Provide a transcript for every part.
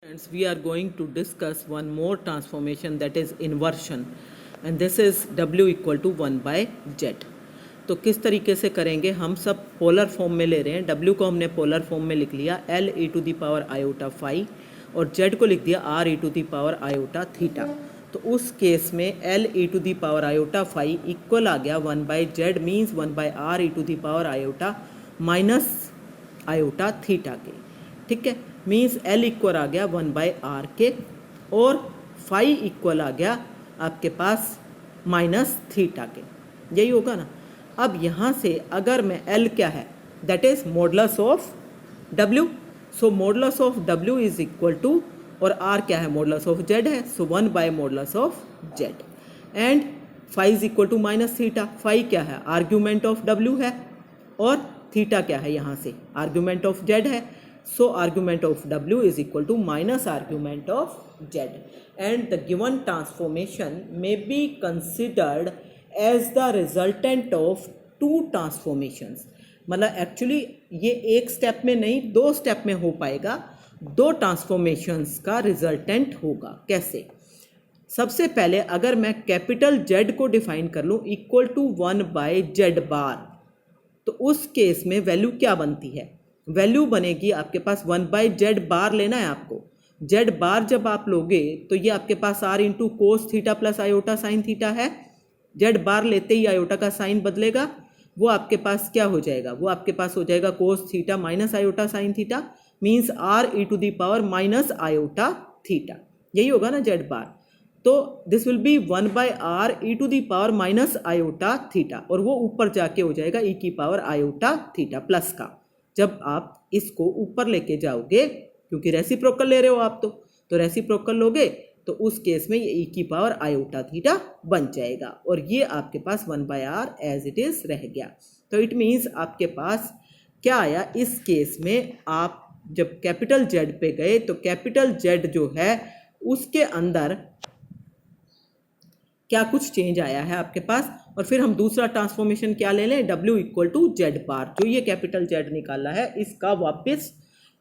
Friends, we are going to discuss one more transformation, that is inversion, and this is W equal to 1 by Z. तो किस तरीके से करेंगे, हम सब पोलर फॉर्म में ले रहे हैं। W को हमने पोलर फॉर्म में लिख लिया L e to the power iota phi, और Z को लिख दिया R e to the power iota theta. तो उस केस में L e to the power iota phi equal आ गया 1 by Z, means 1 by R e to the power iota minus iota theta के। ठीक है, मीन्स L इक्वल आ गया 1 बाई आर के, और फाई इक्वल आ गया आपके पास माइनस थीटा के। यही होगा ना। अब यहाँ से अगर मैं L क्या है, that is modulus of W, so modulus of W is equal to, और R क्या है, मॉडुलस ऑफ Z है, so 1 by modulus of Z, and phi is equal to minus theta. Phi क्या है, आर्ग्यूमेंट ऑफ W है, और theta क्या है, यहाँ से आर्ग्यूमेंट ऑफ Z है, so argument of W is equal to minus argument of Z, and the given transformation may be considered as the resultant of two transformations। मतलब actually ये एक स्टेप में नहीं, दो स्टेप में हो पाएगा, दो ट्रांसफॉर्मेशंस का रिजल्टेंट होगा। कैसे? सबसे पहले अगर मैं कैपिटल Z को डिफाइन कर लूँ equal to 1 by Z bar, तो उस केस में वैल्यू क्या बनती है, वैल्यू बनेगी आपके पास 1 बाई Z बार लेना है आपको। Z बार जब आप लोगे तो ये आपके पास R into cos theta plus iota sine theta है। Z बार लेते ही आयोटा का साइन बदलेगा, वो आपके पास क्या हो जाएगा, वो आपके पास हो जाएगा cos theta minus iota sine theta, means R e to the power minus iota theta. यही होगा ना Z बार। तो this will be 1 by R e to the power minus iota theta, और वो ऊपर जाके हो जाएगा e की पावर आयोटा थीटा प्लस का। जब आप इसको ऊपर लेके जाओगे, क्योंकि रेसिप्रोकल ले रहे हो आप, तो रेसिप्रोकल लोगे तो उस केस में ये e की पावर आयोटा थीटा बन जाएगा, और ये आपके पास 1 by R as it is रह गया। तो इट मीन्स आपके पास क्या आया, इस केस में आप जब कैपिटल Z पे गए तो कैपिटल Z जो है उसके अंदर क्या कुछ चेंज आया है आपके पास। और फिर हम दूसरा ट्रांसफॉर्मेशन क्या ले लें, W इक्वल टू Z बार, जो ये कैपिटल Z निकाला है इसका वापस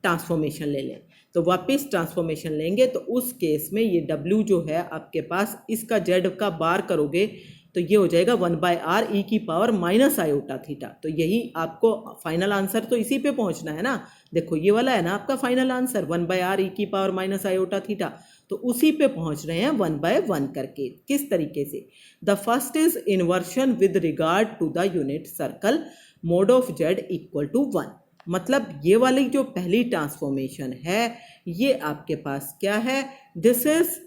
ट्रांसफॉर्मेशन ले लें। तो वापस ट्रांसफॉर्मेशन लेंगे तो उस केस में ये W जो है आपके पास, इसका Z का बार करोगे तो ये हो जाएगा 1 बाय आर ई की पावर माइनस आयोटा थीटा। तो यही आपको फाइनल आंसर, तो इसी पे पहुंचना है ना। देखो ये वाला है ना आपका final answer, 1 by R E की पावर माइनस आयोटा थीटा, तो उसी पे पहुंच रहे हैं 1 बाय 1 करके। किस तरीके से, the first is inversion with regard to the unit circle, mod of Z equal to 1। मतलब ये वाली जो पहली ट्रांसफॉर्मेशन है ये आपके पास क्या है, this is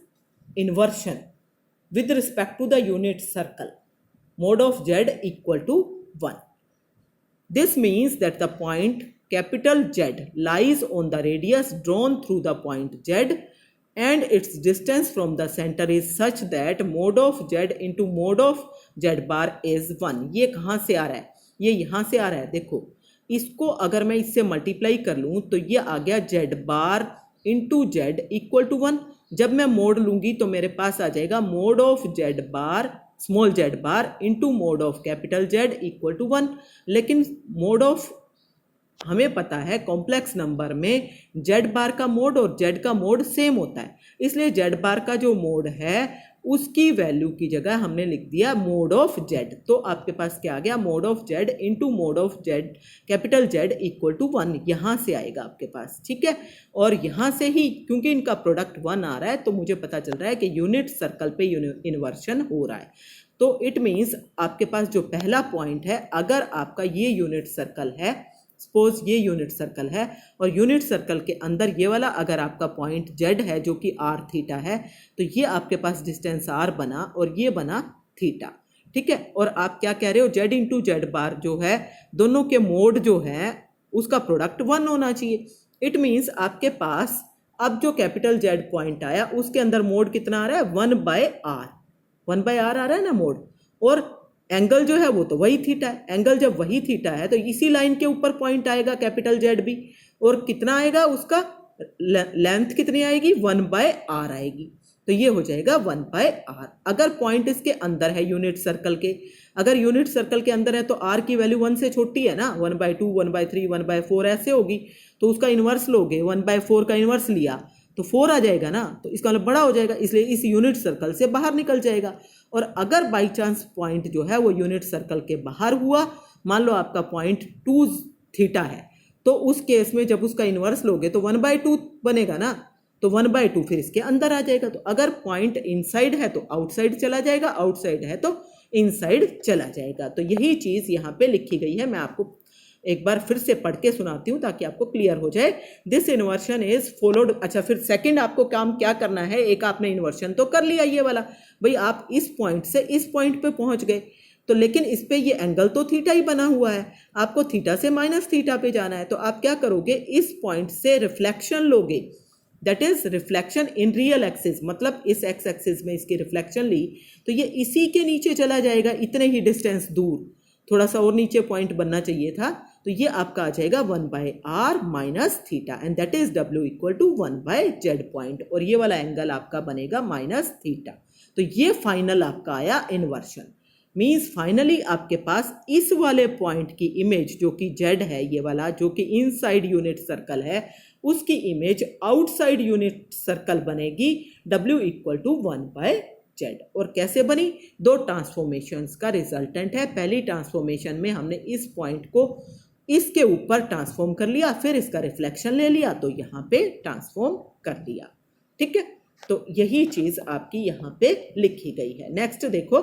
inversion with respect to the unit circle, mode of Z equal to 1. This means that the point capital Z lies on the radius drawn through the point Z, and its distance from the center is such that mode of Z into mode of Z bar is 1। ये कहाँ से आ रहा है, ये यहाँ से आ रहा है। देखो इसको अगर मैं इससे मल्टीप्लाई कर लूँ तो ये आ गया Z bar into Z equal to 1। जब मैं मोड लूंगी तो मेरे पास आ जाएगा mod of Z bar, small Z bar into mod of capital Z equal to 1। लेकिन मोड ऑफ, हमें पता है कॉम्प्लेक्स नंबर में Z बार का मोड और Z का मोड सेम होता है, इसलिए Z बार का जो मोड है उसकी वैल्यू की जगह हमने लिख दिया मोड ऑफ Z। तो आपके पास क्या आ गया, mod of Z into mod of Z capital Z equal to 1, यहाँ से आएगा आपके पास। ठीक है, और यहाँ से ही क्योंकि इनका प्रोडक्ट 1 आ रहा है तो मुझे पता चल रहा है कि यूनिट सर्कल पे इन्वर्शन हो रहा है। तो इट मीन्स आपके पास जो पहला पॉइंट है, अगर आपका ये यूनिट सर्कल है, सपोज ये यूनिट सर्कल है, और यूनिट सर्कल के अंदर ये वाला अगर आपका पॉइंट Z है जो कि R थीटा है, तो ये आपके पास डिस्टेंस R बना और ये बना थीटा। ठीक है, और आप क्या कह रहे हो, Z इंटू Z बार जो है दोनों के मोड जो है उसका प्रोडक्ट 1 होना चाहिए। इट मीन्स आपके पास अब जो कैपिटल Z पॉइंट आया उसके अंदर मोड कितना आ रहा है, 1 बाय आर, 1 बाय आर आ रहा है ना मोड, और एंगल जो है वो तो वही थीटा है। एंगल जब वही थीटा है तो इसी लाइन के ऊपर पॉइंट आएगा कैपिटल Z भी, और कितना आएगा उसका लेंथ कितनी आएगी, 1 बाय आर आएगी। तो ये हो जाएगा 1 बाय आर। अगर पॉइंट इसके अंदर है यूनिट सर्कल के, अगर यूनिट सर्कल के अंदर है तो आर की वैल्यू 1 से छोटी है ना, 1 बाय 2, 1 बाय 3, 1 बाय 4 ऐसे होगी, तो उसका इन्वर्स लोगे, 1 बाय 4 का इन्वर्स लिया तो 4 आ जाएगा ना, तो इसका मतलब बड़ा हो जाएगा, इसलिए इस यूनिट सर्कल से बाहर निकल जाएगा। और अगर बाई चांस पॉइंट जो है वो यूनिट सर्कल के बाहर हुआ, मान लो आपका पॉइंट 2 थीटा है, तो उस केस में जब उसका इन्वर्स लोगे तो 1/2 बनेगा ना, तो 1/2 फिर इसके अंदर आ जाएगा। तो अगर पॉइंट इनसाइड है तो आउटसाइड चला जाएगा, आउटसाइड है तो इनसाइड चला जाएगा। तो यही चीज़ यहाँ पे लिखी गई है। मैं आपको एक बार फिर से पढ़ के सुनाती हूँ ताकि आपको क्लियर हो जाए। This inversion is followed. अच्छा, फिर सेकंड आपको काम क्या करना है, एक आपने इन्वर्शन तो कर लिया ये वाला, भाई आप इस पॉइंट से इस पॉइंट पे पहुंच गए, तो लेकिन इस पे ये एंगल तो थीटा ही बना हुआ है, आपको थीटा से माइनस थीटा पे जाना है। तो आप क्या करोगे, इस पॉइंट से रिफ्लेक्शन लोगे, that is reflection in real axis, मतलब इस एक्स एक्सिस में इसकी रिफ्लेक्शन ली तो ये इसी के नीचे चला जाएगा, इतने ही डिस्टेंस दूर, थोड़ा सा और नीचे पॉइंट बनना चाहिए था, तो ये आपका आ जाएगा 1/r minus theta, and that is w equal to 1/z point, और ये वाला एंगल आपका बनेगा माइनस थीटा। तो ये फाइनल आपका आया इन्वर्शन। मीन्स फाइनली आपके पास इस वाले पॉइंट की इमेज जो कि z है, ये वाला जो कि इनसाइड यूनिट सर्कल है, उसकी इमेज आउटसाइड यूनिट सर्कल बनेगी w इक्वल टू 1/z। और कैसे बनी, दो ट्रांसफॉर्मेशंस का रिजल्टेंट है। पहली ट्रांसफॉर्मेशन में हमने इस पॉइंट को इसके ऊपर ट्रांसफॉर्म कर लिया, फिर इसका रिफ्लेक्शन ले लिया तो यहाँ पे ट्रांसफॉर्म कर दिया। ठीक है, तो यही चीज आपकी यहाँ पे लिखी गई है। नेक्स्ट देखो,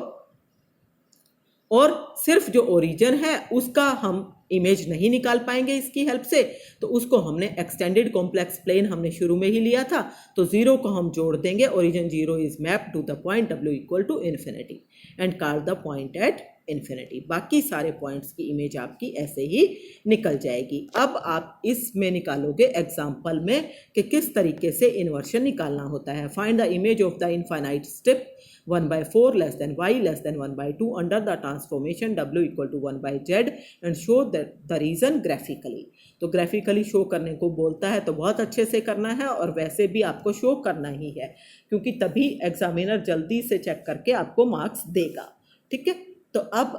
और सिर्फ जो ओरिजिन है उसका हम इमेज नहीं निकाल पाएंगे इसकी हेल्प से, तो उसको हमने एक्सटेंडेड कॉम्प्लेक्स प्लेन हमने शुरू में ही लिया था, तो 0 को हम जोड़ देंगे, origin 0 is map to the point w equal to infinity and call the point at infinity. बाकी सारे पॉइंट्स की इमेज आपकी ऐसे ही निकल जाएगी। अब आप इसमें निकालोगे एग्जाम्पल में कि किस तरीके से इन्वर्शन निकालना होता है। Find the image of the infinite strip 1/4 less than y less than 1/2 under the transformation w equal to 1/z and show the region graphically. तो ग्राफिकली शो करने को बोलता है तो बहुत अच्छे से करना है, और वैसे भी आपको शो करना ही है क्योंकि तभी एग्जामिनर जल्दी से चेक करके आपको मार्क्स देगा। ठीक है, तो अब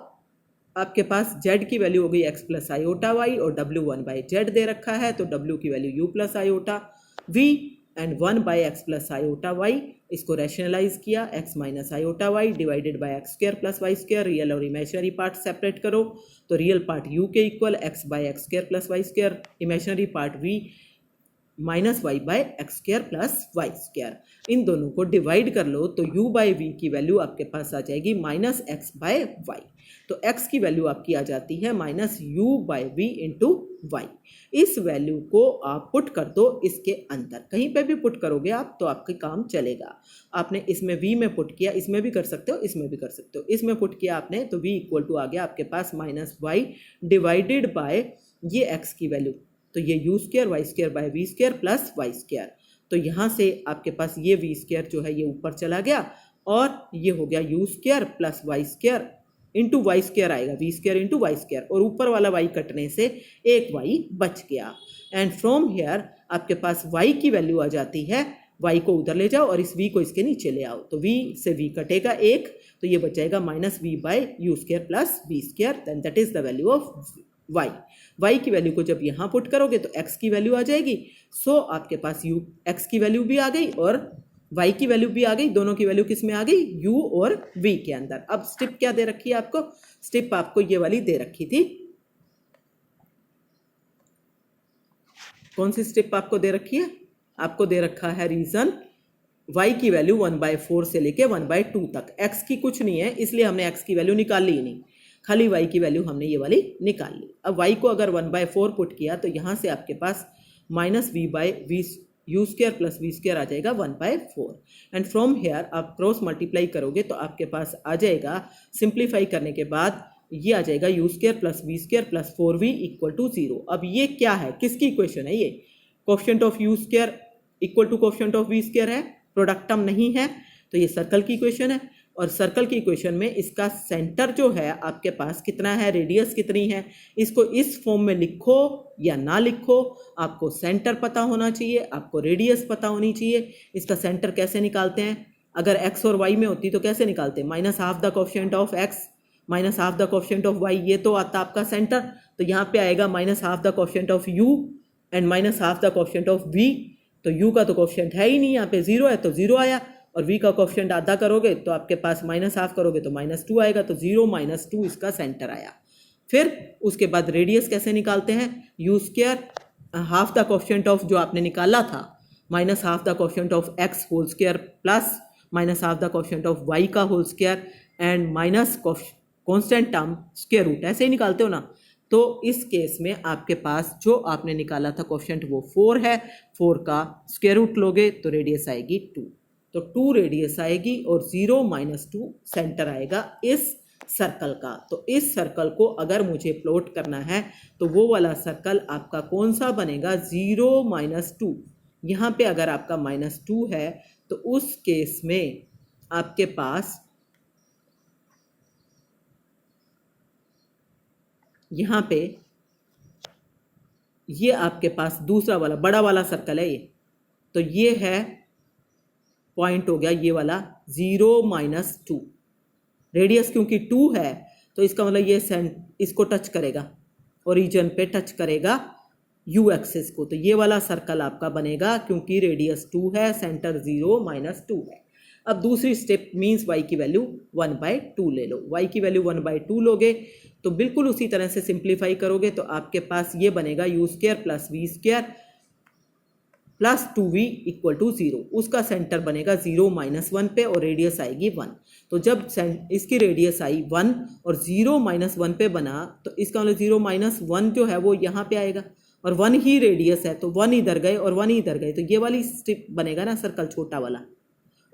आपके पास z की वैल्यू हो गई x प्लस आयोटा y और w 1/z दे रखा है, तो w की value u plus iota v and 1/x plus iota y, इसको रैशनलाइज किया, x minus iota y divided by X square plus Y square. Real और इमेजिनरी पार्ट सेपरेट करो, तो रियल पार्ट u के equal x by X square plus Y square, imaginary part v minus Y by X square plus Y square. इन दोनों को divide कर लो तो u by V की वैल्यू आपके पास आ जाएगी माइनस एक्स बाय वाई, तो x की वैल्यू आपकी आ जाती है minus u by V into Y. इस वैल्यू को आप पुट कर दो इसके अंदर, कहीं पे भी पुट करोगे आप तो आपके काम चलेगा। आपने इसमें v में पुट किया, इसमें भी कर सकते हो, इसमें भी कर सकते हो, इसमें पुट किया आपने तो v इक्वल टू आ गया आपके पास माइनस वाई डिवाइडेड बाय ये x की वैल्यू, तो ये u square Y square by V square plus Y square. तो यहाँ से आपके पास ये वी स्क्वायर जो है ये ऊपर चला गया और ये हो गया u square plus Y square into Y square आएगा, V square into Y square, और ऊपर वाला वाई कटने से एक वाई बच गया। एंड फ्रॉम हेयर आपके पास वाई की वैल्यू आ जाती है, वाई को उधर ले जाओ और इस वी को इसके नीचे ले आओ, तो वी से वी कटेगा एक, तो ये बच जाएगा minus V by U square plus V square, then that is the value of Y. Y की वैल्यू को जब यहाँ पुट करोगे तो एक्स की वैल्यू आ जाएगी, सो आपके पास यू एक्स की वैल्यू भी आ गई और y की वैल्यू भी आ गई, दोनों की वैल्यू किस में आ गई, u और v के अंदर। अब स्टेप क्या दे रखी है आपको, स्टेप आपको ये वाली दे रखी थी, कौन सी स्टेप आपको दे रखी है, आपको दे रखा है रीजन y की वैल्यू 1/4 से लेके 1/2 तक, x की कुछ नहीं है इसलिए हमने x की वैल्यू निकाल ली ही नहीं, खाली y की वैल्यू हमने ये वाली निकाल ली। अब y को अगर 1/4 पुट किया तो यहाँ से आपके पास minus v by V U square plus V square आ जाएगा 1/4, एंड फ्रॉम हेयर आप क्रॉस मल्टीप्लाई करोगे तो आपके पास आ जाएगा, सिंप्लीफाई करने के बाद ये आ जाएगा U square plus V square plus 4v equal to 0। अब ये क्या है, किसकी इक्वेशन है, ये coefficient of U square equal to coefficient of V square है, प्रोडक्ट टर्म नहीं है, तो ये सर्कल की इक्वेशन है। और सर्कल की इक्वेशन में इसका सेंटर जो है आपके पास कितना है, रेडियस कितनी है, इसको इस फॉर्म में लिखो या ना लिखो, आपको सेंटर पता होना चाहिए, आपको रेडियस पता होनी चाहिए। इसका सेंटर कैसे निकालते हैं, अगर x और y में होती तो कैसे निकालते हैं, minus half the coefficient of x minus half the coefficient of y, ये तो आता आपका सेंटर, तो यहाँ पे आएगा minus half the coefficient of u and minus half the coefficient of v, तो u का तो कोफिशिएंट है ही नहीं, यहाँ पे 0 है तो 0 आया, और v का कोफिशिएंट आधा करोगे तो आपके पास -½ करोगे तो -2 आएगा, तो 0 -2 इसका सेंटर आया। फिर उसके बाद रेडियस कैसे निकालते हैं, u², half the coefficient of जो आपने निकाला था -½ the coefficient of x whole square plus -½ the coefficient of y का whole square and minus constant term square root, ऐसे ही निकालते हो ना। तो इस केस में आपके पास जो आपने निकाला था कोफिशिएंट वो 4 है, 4 का स्क्वायर रूट लोगे तो रेडियस आएगी 2, तो 2 रेडियस आएगी और 0 -2 सेंटर आएगा इस सर्कल का। तो इस सर्कल को अगर मुझे प्लॉट करना है तो वो वाला सर्कल आपका कौन सा बनेगा, 0 -2। यहाँ पे अगर आपका -2 है तो उस केस में आपके पास यहाँ पे ये आपके पास दूसरा वाला बड़ा वाला सर्कल है ये, तो ये है पॉइंट हो गया ये वाला 0 -2। रेडियस क्योंकि 2 है तो इसका मतलब ये इसको टच करेगा, ओरिजिन पे टच करेगा u एक्सिस को, तो ये वाला सर्कल आपका बनेगा क्योंकि रेडियस 2 है, सेंटर 0 -2 है। अब दूसरी स्टेप मींस y की वैल्यू 1/2 ले लो। y की वैल्यू 1/2 लोगे तो बिल्कुल उसी तरह से सिंप्लीफाई करोगे तो आपके पास ये बनेगा u² + v² प्लस 2v = 0। उसका सेंटर बनेगा 0 -1 पे और रेडियस आएगी 1। तो जब इसकी रेडियस आई 1 और 0 -1 पे बना तो इसका मतलब 0 -1 जो है वो यहाँ पे आएगा और 1 ही रेडियस है, तो 1 इधर गए और 1 इधर गए, तो ये वाली स्ट्रिप बनेगा ना सर्कल छोटा वाला।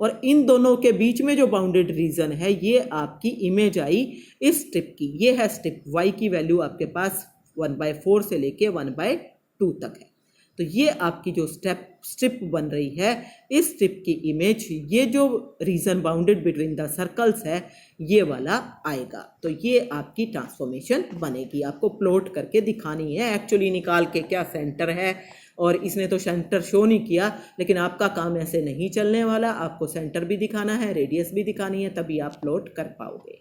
और इन दोनों के बीच में जो बाउंडेड रीजन है ये आपकी इमेज आई इस स्ट्रिप की, ये है स्ट्रिप। y की वैल्यू आपके पास 1/4 से लेके 1/2 तक है। तो ये आपकी जो स्ट्रिप बन रही है इस स्ट्रिप की इमेज, ये जो reason bounded between the circles है ये वाला आएगा। तो ये आपकी ट्रांसफॉर्मेशन बनेगी, आपको प्लॉट करके दिखानी है, एक्चुअली निकाल के क्या सेंटर है। और इसने तो सेंटर शो नहीं किया, लेकिन आपका काम ऐसे नहीं चलने वाला, आपको सेंटर भी दिखाना है, रेडियस भी दिखानी है, तभी आप प्लॉट कर पाओगे।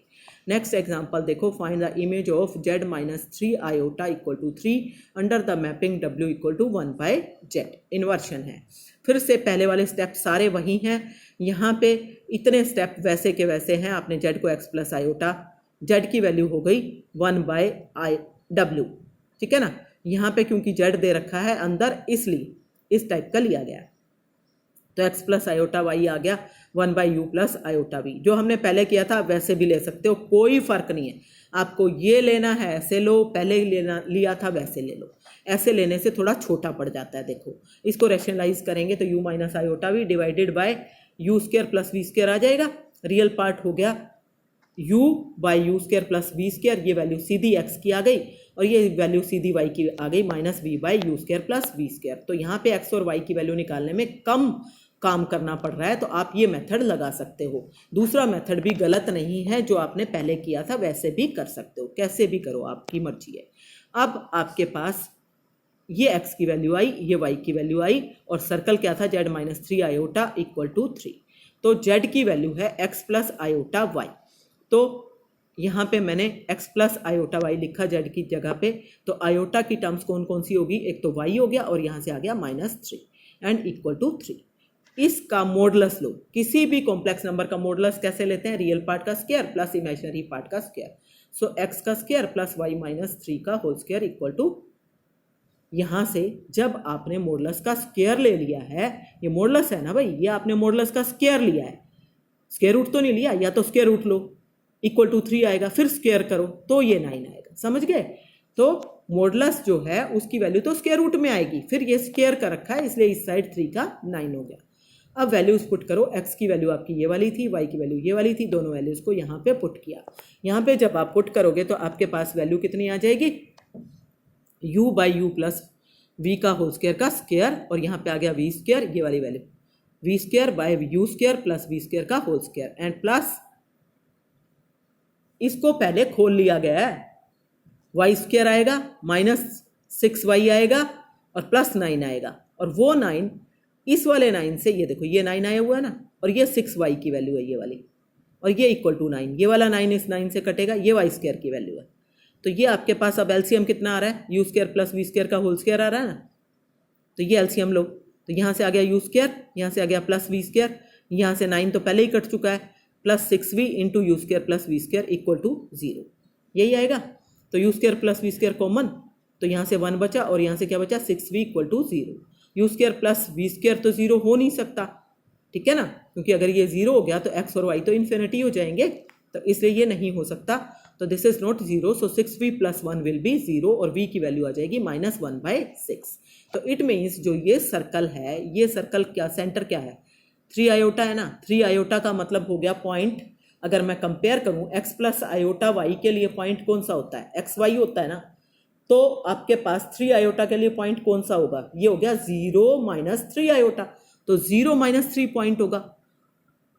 नेक्स्ट एग्जांपल देखो, find the image of z - 3 iota = 3 under the mapping w = 1/z। Inversion है, फिर से पहले वाले स्टेप सारे वही हैं, यहाँ पे इतने स्टेप वैसे के वैसे हैं। आपने z को x + iota, z की वैल्यू हो गई 1/w, ठीक है ना। यहाँ पे क्योंकि z दे रखा है अंदर इसलिए इस टाइप का लिया गया, तो x + iota y आ गया 1/u + iota v। जो हमने पहले किया था वैसे भी ले सकते हो, कोई फर्क नहीं है। आपको ये लेना है ऐसे लो, पहले लिया था वैसे ले लो, ऐसे लेने से थोड़ा छोटा पड़ जाता है। देखो इसको रैशनलाइज करेंगे तो u - iota v divided by u² + v² आ जाएगा। रियल पार्ट हो गया u/u² + v², ये वैल्यू सीधी x की आ गई और ये वैल्यू सीधी y की आ गई -v/u² + v²। तो यहाँ पे x और y की वैल्यू निकालने में कम काम करना पड़ रहा है, तो आप ये मेथड लगा सकते हो। दूसरा मेथड भी गलत नहीं है, जो आपने पहले किया था वैसे भी कर सकते हो, कैसे भी करो आपकी मर्जी है। अब आपके पास ये x की वैल्यू आई, ये y की वैल्यू आई और सर्कल क्या था, z - 3 iota = 3। तो z की वैल्यू है x + iota y। तो यहाँ पे मैंने x + iota y लिखा z की जगह पे, तो iota की टर्म्स कौन कौन सी होगी, एक तो y हो गया और यहाँ से आ गया -3 एंड = 3। इसका मॉडुलस लो, किसी भी कॉम्प्लेक्स नंबर का मॉडुलस कैसे लेते हैं, रियल पार्ट का स्क्वायर प्लस इमेजिनरी पार्ट का स्क्वायर। सो x का स्क्वायर प्लस y - 3 का होल स्क्वायर इक्वल टू, यहाँ से जब आपने मॉडुलस का स्क्वायर ले लिया है, ये मॉडुलस है ना भाई, ये आपने मॉडुलस का स्क्वायर लिया है, स्क्वायर रूट तो नहीं लिया, या तो स्क्वायर रूट लो = 3 आएगा, फिर स्क्वायर करो तो ये 9 आएगा, समझ गए। तो मॉडुलस जो है उसकी वैल्यू तो स्क्वायर रूट में आएगी, फिर ये स्क्वायर कर रखा है इसलिए इस साइड 3 का 9 हो गया। अब वैल्यूज पुट करो, x की वैल्यू आपकी ये वाली थी, y की वैल्यू ये वाली थी, दोनों वैल्यूज को यहाँ पे पुट किया। यहाँ पे जब आप पुट करोगे तो आपके पास वैल्यू कितनी आ जाएगी, u/u + v का होल स्क्वायर का स्क्वायर और यहाँ पे आ गया v², ये वाली वैल्यू v²/u² + v² का होल स्क्वायर एंड प्लस इसको पहले खोल लिया गया है, y² आएगा -6y आएगा और +9 आएगा, और वो 9 इस वाले 9 से, ये देखो ये 9 आया हुआ है ना, और ये 6y की वैल्यू है ये वाली, और ये = 9, ये वाला 9 इस 9 से कटेगा, ये y² की वैल्यू है। तो ये आपके पास अब एलसीएम कितना आ रहा है, u² + v² का होल स्क्वायर आ रहा है ना, तो ये एलसीएम लो, तो यहाँ से आ गया यू स्क्वायर, यहाँ से आ गया प्लस वी स्क्वायर, यहाँ से 9 तो पहले ही कट चुका है, plus 6v into U square plus V square equal to 0, यही आएगा। तो U square plus V square common, तो यहाँ से 1 बचा और यहाँ से क्या बचा 6v equal to 0। U square plus V square तो 0 हो नहीं सकता, ठीक है ना, क्योंकि अगर ये 0 हो गया तो x और y तो इन्फिनिटी हो जाएंगे, तो इसलिए ये नहीं हो सकता। तो this is not 0, so 6v plus 1 will be 0 और v की वैल्यू आ जाएगी -1/6। तो इट मीन्स जो ये सर्कल है, ये सर्कल क्या सेंटर क्या है 3 आयोटा है ना, 3 आयोटा का मतलब हो गया पॉइंट। अगर मैं कंपेयर करूं x प्लस आयोटा y के लिए पॉइंट कौन सा होता है, एक्स वाई होता है ना, तो आपके पास 3 आयोटा के लिए पॉइंट कौन सा होगा, ये हो गया 0 - 3 आयोटा, तो 0 - 3 पॉइंट होगा।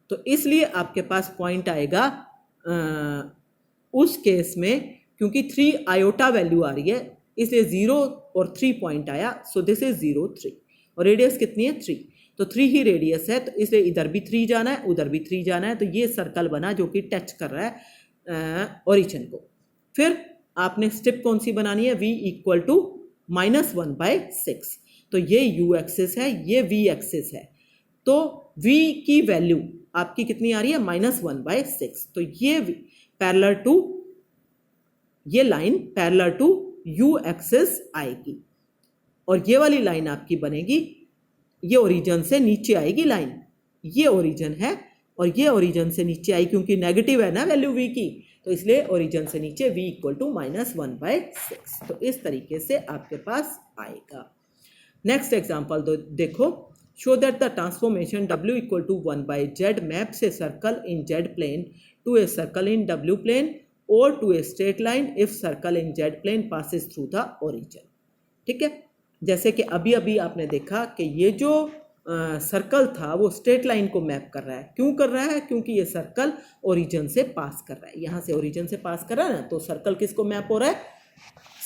तो इसलिए आपके पास पॉइंट आएगा उस केस में, क्योंकि 3 आयोटा वैल्यू आ रही है इसलिए 0 और 3 पॉइंट आया, सो दिस इज 0 3। और रेडियस कितनी है 3, तो 3 ही रेडियस है, तो इसलिए इधर भी 3 जाना है उधर भी 3 जाना है, तो ये सर्कल बना जो कि टच कर रहा है ओरिजिन को। फिर आपने स्टेप कौन सी बनानी है, v इक्वल टू -1/6, तो ये u एक्सिस है ये v एक्सिस है, तो v की वैल्यू आपकी कितनी आ रही है -1/6, तो ये पैरेलल टू, ये line parallel to u axis आएगी और ये वाली लाइन आपकी बनेगी, ये ओरिजिन से नीचे आएगी लाइन, ये ओरिजिन है और ये ओरिजिन से नीचे आई, क्योंकि नेगेटिव है ना वैल्यू v की, तो इसलिए ओरिजिन से नीचे v इक्वल टू -1/6। तो इस तरीके से आपके पास आएगा। नेक्स्ट एग्जांपल देखो, show that the transformation w equal to 1/z maps a circle in z plane to a circle in w plane और to a straight line if circle in z plane passes through the origin. ठीक है, जैसे कि अभी अभी आपने देखा कि ये जो सर्कल था वो स्ट्रेट लाइन को मैप कर रहा है। क्यों कर रहा है, क्योंकि ये सर्कल ओरिजिन से पास कर रहा है, यहाँ से ओरिजिन से पास कर रहा है ना, तो सर्कल किसको मैप हो रहा है,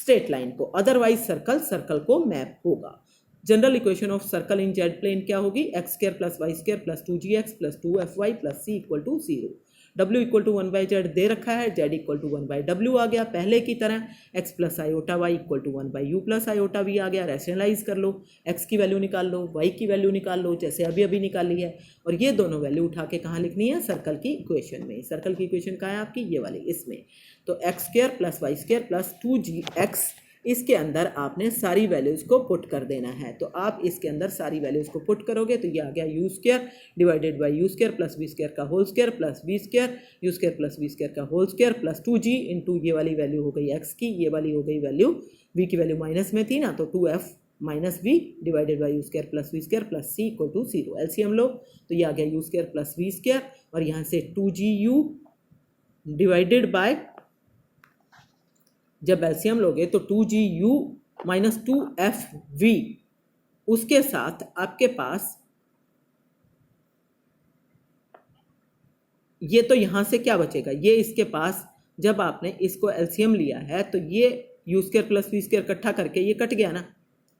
स्ट्रेट लाइन को, अदरवाइज सर्कल को मैप होगा। General equation of circle in Z plane क्या होगी, x² + y² + 2gx + 2fy + c = 0। w equal to 1/z दे रखा है, z इक्वल टू 1/w आ गया पहले की तरह, x + i/y equal to 1/u + i/v आ गया। रैशनलाइज कर लो, x की वैल्यू निकाल लो, y की वैल्यू निकाल लो, जैसे अभी अभी निकाली है, और ये दोनों वैल्यू उठा के कहाँ लिखनी है, सर्कल की इक्वेशन में। सर्कल की इक्वेशन कहाँ है आपकी, ये वाली, इसमें। तो x² + y² + 2gx, इसके अंदर आपने सारी वैल्यूज़ को पुट कर देना है। तो आप इसके अंदर सारी वैल्यूज़ को पुट करोगे तो ये आ गया u² divided by u² + v² का whole square plus v² u² + v² का whole square plus 2g into ये वाली वैल्यू हो गई x की, ये वाली हो गई वैल्यू v की वैल्यू माइनस में थी ना, तो 2f - v divided by u² + v² + c = 0। LCM लो तो ये आ गया u² + v² और यहाँ से 2gu डिवाइडेड बाय, जब एलसीएम लोगे तो 2gu - 2fv, उसके साथ आपके पास ये, तो यहां से क्या बचेगा, ये इसके पास जब आपने इसको एलसीएम लिया है तो ये u² + v² इकट्ठा करके ये कट गया ना,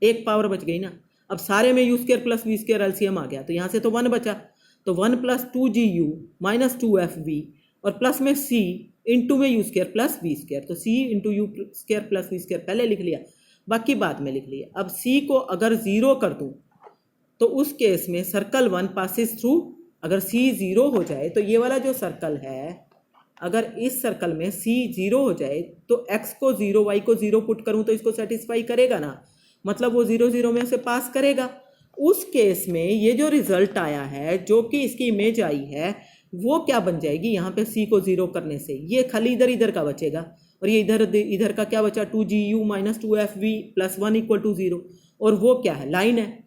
एक पावर बच गई ना। अब सारे में u² + v² एलसीएम आ गया तो यहां से तो 1 बचा, तो 1 + 2gu - 2fv और प्लस में c इंटू में u² + v², तो c इंटू u² + v² पहले लिख लिया, बाकी बाद में लिख लिया। अब c को अगर 0 कर दूं तो उस केस में सर्कल 1 पासिस थ्रू, अगर c 0 हो जाए तो ये वाला जो सर्कल है, अगर इस सर्कल में c 0 हो जाए तो x को 0 y को 0 पुट करूं तो इसको सेटिस्फाई करेगा ना, मतलब वो 0 0 में से पास करेगा। उस केस में ये जो रिजल्ट आया है, जो कि इसकी इमेज आई है, वो क्या बन जाएगी, यहाँ पे c को 0 करने से ये खाली इधर इधर का बचेगा और ये इधर का क्या बचा, 2gu - 2fv + 1 = 0, और वो क्या है, लाइन है,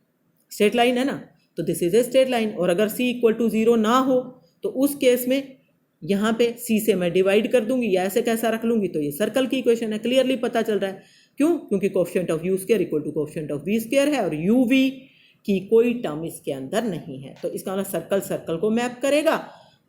स्ट्रेट लाइन है ना, तो this is a straight line. और अगर c = 0 ना हो तो उस केस में यहाँ पे c से मैं डिवाइड कर दूंगी या ऐसे कैसा रख लूंगी, तो ये सर्कल की इक्वेशन है, क्लियरली पता चल रहा है। क्यों, क्योंकि coefficient of u² = coefficient of v² है और uv की कोई टर्म इसके अंदर नहीं है, तो इसका मतलब सर्कल को मैप करेगा।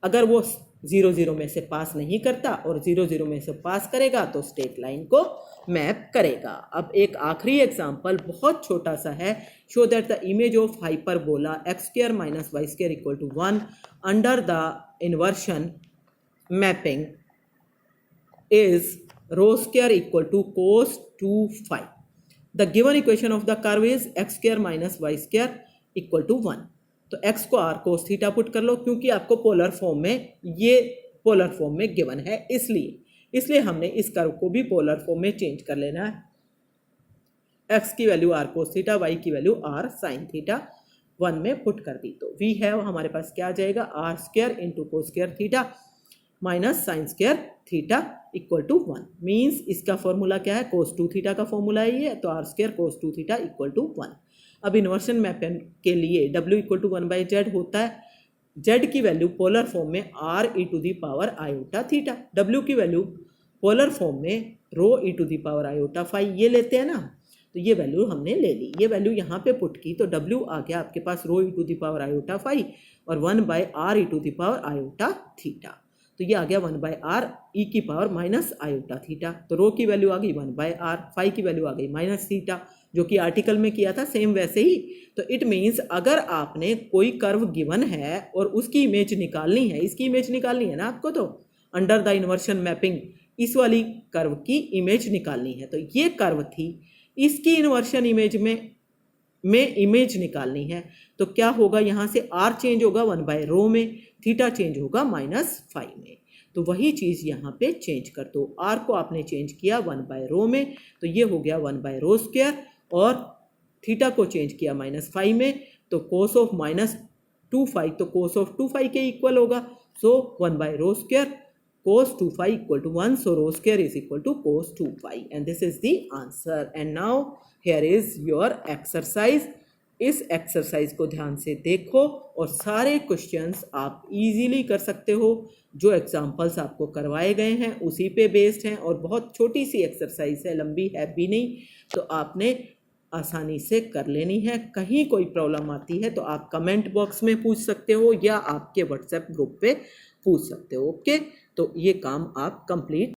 अगर वो 0 0 में से पास नहीं करता और 0 0 में से पास करेगा तो स्ट्रेट लाइन को मैप करेगा। अब एक आखिरी एग्जांपल बहुत छोटा सा है, show that the image of hyperbola x² - y² = 1 under the inversion mapping is ρ² = cos 2 phi. The given equation of the curve is x² - y² equal to 1। तो x को r cos थीटा पुट कर लो, क्योंकि आपको polar form में, ये polar form में given है, इसलिए हमने इस कर्व को भी पोलर फॉर्म में चेंज कर लेना है। x की value r cos theta, y की वैल्यू r sin थीटा 1 में पुट कर दी। तो वी हैव हमारे पास क्या आ जाएगा, r square into cos square theta minus sine square theta equal to 1। Means इसका फॉर्मूला क्या है, कोस 2 थीटा का फॉर्मूला है ये, तो r square cos 2 theta equal to 1। अब इन्वर्शन मैपिंग के लिए w इक्वल टू 1/z होता है। z की वैल्यू पोलर फॉर्म में r e to the power iota theta, w की वैल्यू पोलर फॉर्म में rho e to the power iota phi, ये लेते हैं ना, तो ये वैल्यू हमने ले ली। ये वैल्यू यहाँ पे पुट की तो w आ गया आपके पास rho e to the power iota phi और 1/r e to the power iota theta. तो ये आ गया 1/r e की पावर माइनस आयोटा थीटा। तो रो की वैल्यू आ गई 1/r, फाई की वैल्यू आ गई माइनस थीटा, जो कि आर्टिकल में किया था सेम वैसे ही। तो इट मीन्स अगर आपने कोई कर्व गिवन है और उसकी इमेज निकालनी है, इसकी इमेज निकालनी है ना आपको, तो अंडर द इन्वर्शन मैपिंग इस वाली कर्व की इमेज निकालनी है। तो ये कर्व थी, इसकी इन्वर्शन इमेज में इमेज निकालनी है। तो क्या होगा, यहाँ से r चेंज होगा 1/रो में, थीटा चेंज होगा -फाई में। तो वही चीज़ यहाँ पे चेंज कर दो, r को आपने चेंज किया 1/रो में, तो ये हो गया 1/रो स्क्वायर, और थीटा को चेंज किया -फाई में, तो कोस ऑफ -2 तो कोस ऑफ 2 के इक्वल होगा। सो 1/रो square cos 2 equal to 1, so rho square is equal to cos 2 and this is the answer। and now here is your exercise। इस exercise को ध्यान से देखो और सारे क्वेश्चंस आप इजीली कर सकते हो। जो एग्जांपल्स आपको करवाए गए हैं उसी पे बेस्ड हैं, और बहुत छोटी सी एक्सरसाइज है, लंबी है भी नहीं, तो आपने आसानी से कर लेनी है। कहीं कोई प्रॉब्लम आती है तो आप कमेंट बॉक्स में पूछ सकते हो या आपके व्हाट्सएप ग्रुप पे पूछ सकते हो। ओके, तो ये काम आप कंप्लीट